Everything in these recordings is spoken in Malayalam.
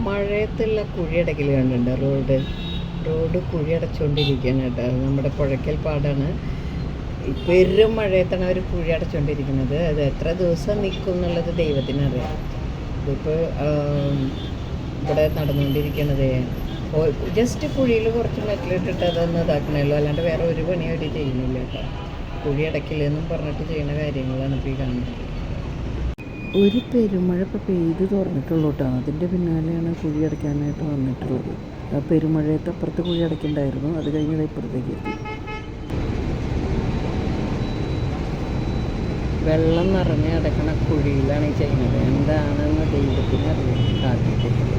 മഴയത്തുള്ള കുഴിയടക്കൽ കണ്ടിട്ടുണ്ട്. റോഡ് കുഴിയടച്ചുകൊണ്ടിരിക്കുകയാണ് കേട്ടോ. അത് നമ്മുടെ പുഴയ്ക്കൽ പാടാണ്. പെരും മഴയത്താണ് അവർ കുഴി അടച്ചുകൊണ്ടിരിക്കുന്നത്. അത് എത്ര ദിവസം നിൽക്കും എന്നുള്ളത് ദൈവത്തിനറിയാം. ഇതിപ്പോൾ ഇവിടെ നടന്നുകൊണ്ടിരിക്കണത് ജസ്റ്റ് കുഴിയിൽ കുറച്ച് മെറ്റലിട്ടിട്ട് അതൊന്ന് ഇതാക്കണമല്ലോ, അല്ലാണ്ട് വേറെ ഒരു പണി അവർ ചെയ്യുന്നില്ല കേട്ടോ. കുഴി അടക്കില്ലെന്നും പറഞ്ഞിട്ട് ചെയ്യുന്ന കാര്യങ്ങളാണ് ഇപ്പോൾ ഈ കാണുന്നത്. ഒരു പെരുമഴ ഇപ്പോൾ പെയ്ത് തുറന്നിട്ടുള്ളൂ കേട്ടോ. അതിൻ്റെ പിന്നാലെയാണ് കുഴി അടയ്ക്കാനായിട്ട് വന്നിട്ടുള്ളത്. ആ പെരുമഴയത്ത് അപ്പുറത്ത് കുഴി അടയ്ക്കണ്ടായിരുന്നു, അത് കഴിഞ്ഞത് ഇപ്പുറത്തേക്ക് എത്തി. വെള്ളം നിറഞ്ഞ് കിടക്കണ കുഴിയിലാണ് ഈ ചെയ്യുന്നത്. എന്താണെന്ന് ദൈവത്തിന് അറിയാം. കാട്ടിക്കൂട്ടുന്നത്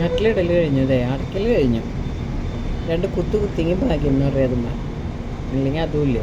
മെറ്റലിടൽ കഴിഞ്ഞു, അടയ്ക്കൽ കഴിഞ്ഞു. 2 കുത്തെങ്കിൽ ഭാഗ്യം എന്ന് പറയാതുമ്മ, അല്ലെങ്കിൽ അതുമില്ല.